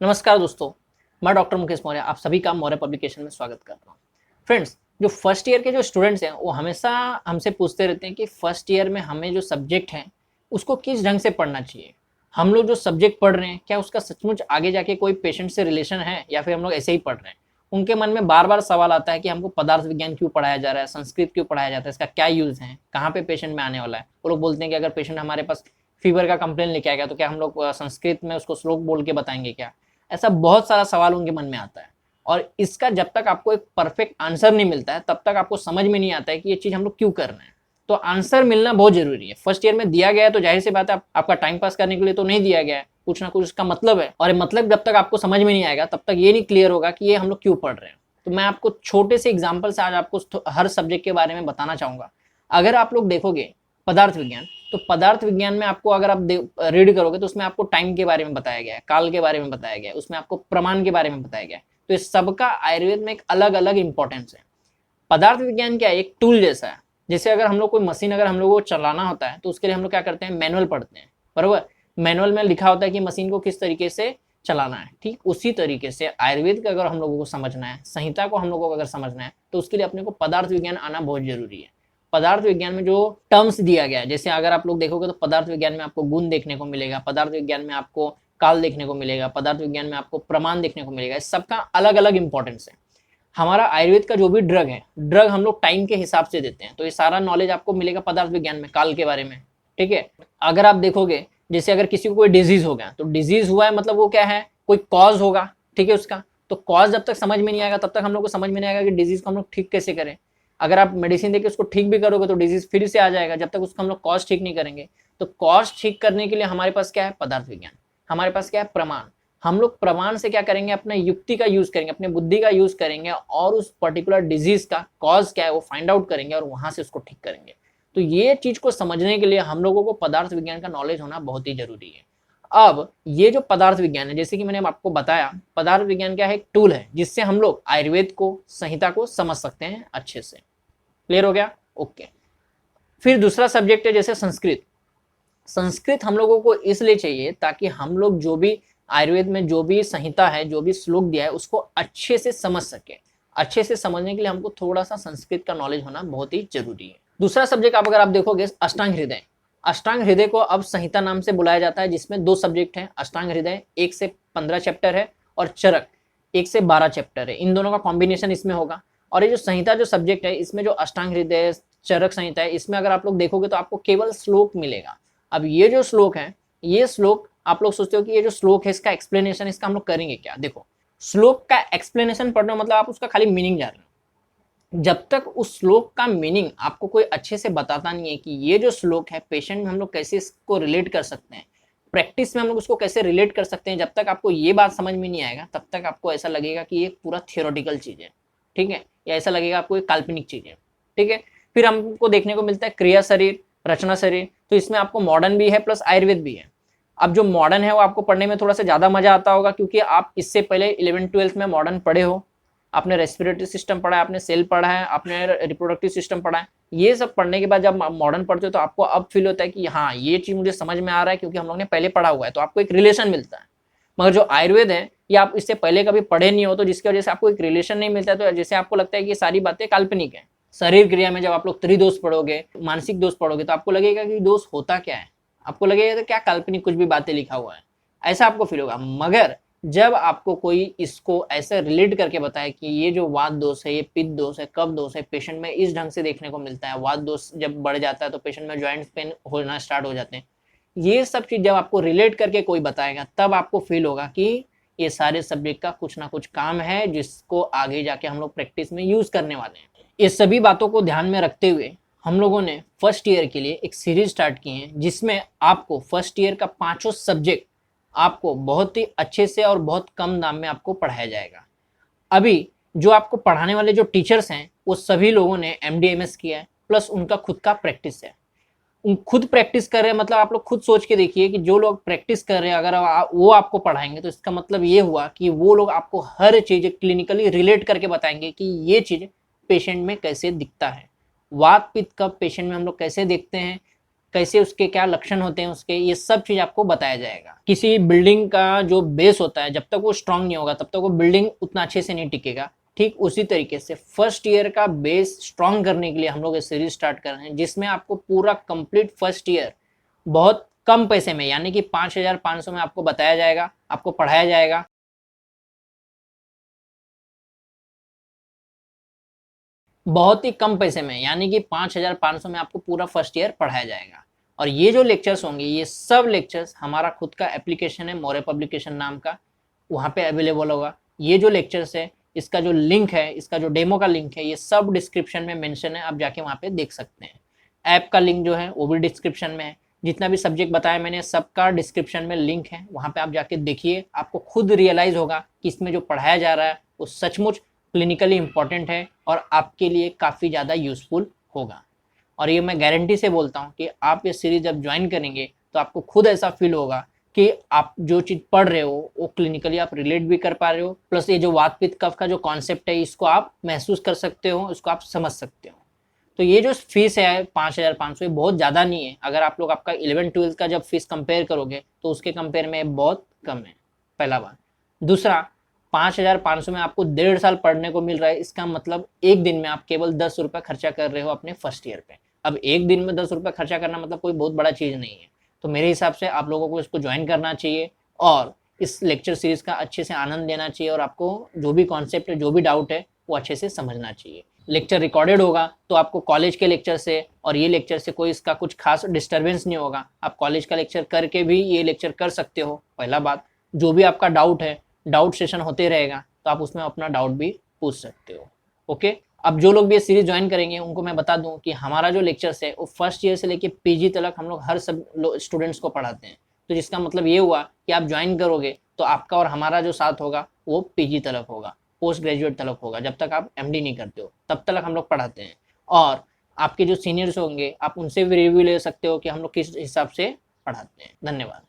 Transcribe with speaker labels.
Speaker 1: नमस्कार दोस्तों, मैं डॉक्टर मुकेश मौर्य आप सभी का मौर्य पब्लिकेशन में स्वागत करता हूँ। फ्रेंड्स, जो फर्स्ट ईयर के जो स्टूडेंट्स हैं वो हमेशा हमसे पूछते रहते हैं कि फर्स्ट ईयर में हमें जो सब्जेक्ट हैं उसको किस ढंग से पढ़ना चाहिए। हम लोग जो सब्जेक्ट पढ़ रहे हैं क्या उसका सचमुच आगे जाके कोई पेशेंट से रिलेशन है या फिर हम लोग ऐसे ही पढ़ रहे हैं। उनके मन में बार बार सवाल आता है कि हमको पदार्थ विज्ञान क्यों पढ़ाया जा रहा है, संस्कृत क्यों पढ़ाया जाता है, इसका क्या यूज है, कहाँ पे पेशेंट में आने वाला है। वो लोग बोलते हैं कि अगर पेशेंट हमारे पास फीवर का कंप्लेन लेके आएगा तो क्या हम लोग संस्कृत में उसको श्लोक बोल के बताएंगे क्या। ऐसा बहुत सारा सवाल उनके मन में आता है और इसका जब तक आपको एक परफेक्ट आंसर नहीं मिलता है तब तक आपको समझ में नहीं आता है कि ये चीज हम लोग क्यों कर रहे हैं। तो आंसर मिलना बहुत जरूरी है। फर्स्ट ईयर में दिया गया है तो जाहिर सी बात है आपका टाइम पास करने के लिए तो नहीं दिया गया है, कुछ ना कुछ उसका मतलब है। और ये मतलब जब तक आपको समझ में नहीं आएगा तब तक ये नहीं क्लियर होगा कि ये हम लोग क्यों पढ़ रहे हैं। तो मैं आपको छोटे से एग्जाम्पल से आज आपको हर सब्जेक्ट के बारे में बताना चाहूंगा। अगर आप लोग देखोगे पदार्थ विज्ञान, तो पदार्थ विज्ञान में आपको अगर आप रीड करोगे तो उसमें आपको टाइम के बारे में बताया गया है, काल के बारे में बताया गया है, उसमें आपको प्रमाण के बारे में बताया गया है। तो इस सबका आयुर्वेद में एक अलग अलग इंपॉर्टेंस है। पदार्थ विज्ञान क्या है, एक टूल जैसा है। जैसे अगर हम लोग कोई मशीन अगर हम लोग को चलाना होता है तो उसके लिए हम लोग क्या करते हैं, मैनुअल पढ़ते हैं, बरोबर। मैनुअल में लिखा होता है कि मशीन को किस तरीके से चलाना है। ठीक उसी तरीके से आयुर्वेद का अगर हम लोगों को समझना है, संहिता को हम लोगों को अगर समझना है तो उसके लिए अपने को पदार्थ विज्ञान आना बहुत जरूरी है। पदार्थ विज्ञान में जो टर्म्स दिया गया है, जैसे अगर आप लोग देखोगे तो पदार्थ विज्ञान में आपको गुण देखने को मिलेगा, पदार्थ विज्ञान में आपको काल देखने को मिलेगा, पदार्थ विज्ञान में आपको प्रमाण देखने को मिलेगा। इस सबका अलग अलग इंपॉर्टेंस है। हमारा आयुर्वेद का जो भी ड्रग है, ड्रग हम लोग टाइम के हिसाब से देते हैं, तो ये सारा नॉलेज आपको मिलेगा पदार्थ विज्ञान में, काल के बारे में। ठीक है। अगर आप देखोगे जैसे अगर किसी को कोई डिजीज हो गया तो डिजीज हुआ है मतलब वो क्या है, कोई कॉज होगा। ठीक है, उसका तो कॉज जब तक समझ में नहीं आएगा तब तक हम लोग को समझ में नहीं आएगा कि डिजीज को हम लोग ठीक कैसे करें। अगर आप मेडिसिन देके उसको ठीक भी करोगे तो डिजीज फिर से आ जाएगा जब तक उसको हम लोग कॉज ठीक नहीं करेंगे। तो कॉज ठीक करने के लिए हमारे पास क्या है, पदार्थ विज्ञान। हमारे पास क्या है, प्रमाण। हम लोग प्रमाण से क्या करेंगे, अपने युक्ति का यूज करेंगे, अपने बुद्धि का यूज करेंगे और उस पर्टिकुलर डिजीज का कॉज क्या है वो फाइंड आउट करेंगे और वहां से उसको ठीक करेंगे। तो ये चीज को समझने के लिए हम लोगों को पदार्थ विज्ञान का नॉलेज होना बहुत ही जरूरी है। अब ये जो पदार्थ विज्ञान है, जैसे कि मैंने आपको बताया, पदार्थ विज्ञान क्या है, एक टूल है जिससे हम लोग आयुर्वेद को, संहिता को समझ सकते हैं अच्छे से। क्लियर हो गया? ओके। फिर दूसरा सब्जेक्ट है जैसे संस्कृत। संस्कृत हम लोगों को इसलिए चाहिए ताकि हम लोग जो भी आयुर्वेद में जो भी संहिता है, जो भी श्लोक दिया है उसको अच्छे से समझ सके। अच्छे से समझने के लिए हमको थोड़ा सा संस्कृत का नॉलेज होना बहुत ही जरूरी है। दूसरा सब्जेक्ट आप अगर आप देखोगे, अष्टांग हृदय। अष्टांग हृदय को अब संहिता नाम से बुलाया जाता है, जिसमें दो सब्जेक्ट है। अष्टांग हृदय 1 से 15 चैप्टर है और चरक 1 से 12 चैप्टर है। इन दोनों का कॉम्बिनेशन इसमें होगा। और ये जो संहिता जो सब्जेक्ट है इसमें जो अष्टांग हृदय, चरक संहिता है, इसमें अगर आप लोग देखोगे तो आपको केवल श्लोक मिलेगा। अब ये जो श्लोक है, ये श्लोक आप लोग सोचते हो कि ये जो श्लोक है इसका एक्सप्लेनेशन, इसका हम लोग करेंगे क्या। देखो, श्लोक का एक्सप्लेनेशन पढ़ना मतलब आप उसका खाली मीनिंग जान रहे हो। जब तक उस श्लोक का मीनिंग आपको कोई अच्छे से बताता नहीं है कि ये जो श्लोक है पेशेंट में हम लोग कैसे इसको रिलेट कर सकते हैं, प्रैक्टिस में हम लोग उसको कैसे रिलेट कर सकते हैं, जब तक आपको ये बात समझ में नहीं आएगा तब तक आपको ऐसा लगेगा कि ये पूरा थियोरेटिकल चीज है। ठीक है, या ऐसा लगेगा आपको एक काल्पनिक चीज है। ठीक है। फिर हमको देखने को मिलता है क्रिया शरीर, रचना शरीर। तो इसमें आपको मॉडर्न भी है प्लस आयुर्वेद भी है। अब जो मॉडर्न है वो आपको पढ़ने में थोड़ा सा ज्यादा मजा आता होगा क्योंकि आप इससे पहले 11th-12th में मॉडर्न पढ़े हो। आपने रेस्पिरेटरी सिस्टम पढ़ा है, आपने सेल पढ़ा है, आपने रिप्रोडक्टिव सिस्टम पढ़ा है। ये सब पढ़ने के बाद जब आप मॉडर्न पढ़ते हो तो आपको अब फील होता है कि हाँ ये चीज मुझे समझ में आ रहा है क्योंकि हम लोग ने पहले पढ़ा हुआ है, तो आपको एक रिलेशन मिलता है। मगर जो आयुर्वेद है ये आप इससे पहले कभी पढ़े नहीं हो तो जिसकी वजह से आपको एक रिलेशन नहीं मिलता है, तो जैसे आपको लगता है कि ये सारी बातें काल्पनिक है। शरीर क्रिया में जब आप लोग त्रिदोष पढ़ोगे, मानसिक दोष पढ़ोगे, तो आपको लगेगा कि दोष होता क्या है, आपको लगेगा तो क्या काल्पनिक कुछ भी बातें लिखा हुआ है, ऐसा आपको फील होगा। मगर जब आपको कोई इसको ऐसे रिलेट करके बताए कि ये जो वात दोष है, ये पित्त दोष है, कफ दोष है, पेशेंट में इस ढंग से देखने को मिलता है। वात दोष जब बढ़ जाता है तो पेशेंट में जॉइंट पेन होना स्टार्ट हो जाते हैं। ये सब चीज जब आपको रिलेट करके कोई बताएगा तब आपको फील होगा कि ये सारे सब्जेक्ट का कुछ ना कुछ काम है जिसको आगे जाके हम लोग प्रैक्टिस में यूज करने वाले हैं। ये सभी बातों को ध्यान में रखते हुए हम लोगों ने फर्स्ट ईयर के लिए एक सीरीज स्टार्ट की है जिसमें आपको फर्स्ट ईयर का 5 सब्जेक्ट आपको बहुत ही अच्छे से और बहुत कम दाम में आपको पढ़ाया जाएगा। अभी जो आपको पढ़ाने वाले जो टीचर्स हैं वो सभी लोगों ने MD MS किया है प्लस उनका खुद का प्रैक्टिस है। खुद प्रैक्टिस कर रहे हैं मतलब आप लोग खुद सोच के देखिए कि जो लोग प्रैक्टिस कर रहे हैं अगर वो आपको पढ़ाएंगे तो इसका मतलब ये हुआ कि वो लोग आपको हर चीज क्लिनिकली रिलेट करके बताएंगे कि ये चीज पेशेंट में कैसे दिखता है। वात पित्त कफ पेशेंट में हम लोग कैसे देखते हैं, कैसे उसके क्या लक्षण होते हैं उसके, ये सब चीज आपको बताया जाएगा। किसी बिल्डिंग का जो बेस होता है, जब तक वो स्ट्रांग नहीं होगा तब तक वो बिल्डिंग उतना अच्छे से नहीं टिकेगा। ठीक उसी तरीके से फर्स्ट ईयर का बेस स्ट्रांग करने के लिए हम लोग ये सीरीज स्टार्ट कर रहे हैं, जिसमें आपको पूरा कंप्लीट फर्स्ट ईयर बहुत कम पैसे में, यानी कि 5,500 में आपको बताया जाएगा, आपको पढ़ाया जाएगा। बहुत ही कम पैसे में, यानी कि 5,500 में आपको पूरा फर्स्ट ईयर पढ़ाया जाएगा। और ये जो लेक्चर्स होंगे, ये सब लेक्चर्स हमारा खुद का एप्लीकेशन है मौर्य पब्लिकेशन नाम का, वहाँ पे अवेलेबल होगा। ये जो लेक्चर्स है, इसका जो लिंक है, इसका जो डेमो का लिंक है, ये सब डिस्क्रिप्शन में मेंशन है, आप जाके वहाँ पे देख सकते हैं। ऐप का लिंक जो है वो भी डिस्क्रिप्शन में है। जितना भी सब्जेक्ट बताया मैंने सबका डिस्क्रिप्शन में लिंक है, वहाँ पे आप जाके देखिए, आपको खुद रियलाइज होगा कि इसमें जो पढ़ाया जा रहा है वो सचमुच क्लिनिकली इंपॉर्टेंट है और आपके लिए काफ़ी ज़्यादा यूजफुल होगा। और ये मैं गारंटी से बोलता हूँ कि आप ये सीरीज जब ज्वाइन करेंगे तो आपको खुद ऐसा फील होगा कि आप जो चीज़ पढ़ रहे हो वो क्लिनिकली आप रिलेट भी कर पा रहे हो, प्लस ये जो वात पित्त कफ का जो कॉन्सेप्ट है इसको आप महसूस कर सकते हो, इसको आप समझ सकते हो। तो ये जो फीस है 5,500, ये बहुत ज़्यादा नहीं है। अगर आप लोग आपका 11-12 का जब फीस कंपेयर करोगे तो उसके कंपेयर में बहुत कम है, पहला बात। दूसरा, 5,500 में आपको 1.5 साल पढ़ने को मिल रहा है, इसका मतलब एक दिन में आप केवल 10 रुपये खर्चा कर रहे हो अपने फर्स्ट ईयर पे। अब एक दिन में 10 रुपये खर्चा करना मतलब कोई बहुत बड़ा चीज़ नहीं है। तो मेरे हिसाब से आप लोगों को इसको ज्वाइन करना चाहिए और इस लेक्चर सीरीज का अच्छे से आनंद लेना चाहिए, और आपको जो भी कॉन्सेप्ट है, जो भी डाउट है, वो अच्छे से समझना चाहिए। लेक्चर रिकॉर्डेड होगा तो आपको कॉलेज के लेक्चर से और ये लेक्चर से कोई इसका कुछ खास डिस्टर्बेंस नहीं होगा। आप कॉलेज का लेक्चर करके भी ये लेक्चर कर सकते हो, पहला बात। जो भी आपका डाउट है, डाउट सेशन होते रहेगा तो आप उसमें अपना डाउट भी पूछ सकते हो। ओके, अब जो लोग भी ये सीरीज ज्वाइन करेंगे उनको मैं बता दूं कि हमारा जो लेक्चर्स है वो फर्स्ट ईयर से लेके पीजी तक हम लोग हर सब स्टूडेंट्स को पढ़ाते हैं। तो जिसका मतलब ये हुआ कि आप ज्वाइन करोगे तो आपका और हमारा जो साथ होगा वो पीजी तक होगा, पोस्ट ग्रेजुएट तक होगा। जब तक आप एमडी नहीं करते हो तब तक हम लोग पढ़ाते हैं। और आपके जो सीनियर्स होंगे आप उनसे भी रिव्यू ले सकते हो कि हम लोग किस हिसाब से पढ़ाते हैं। धन्यवाद।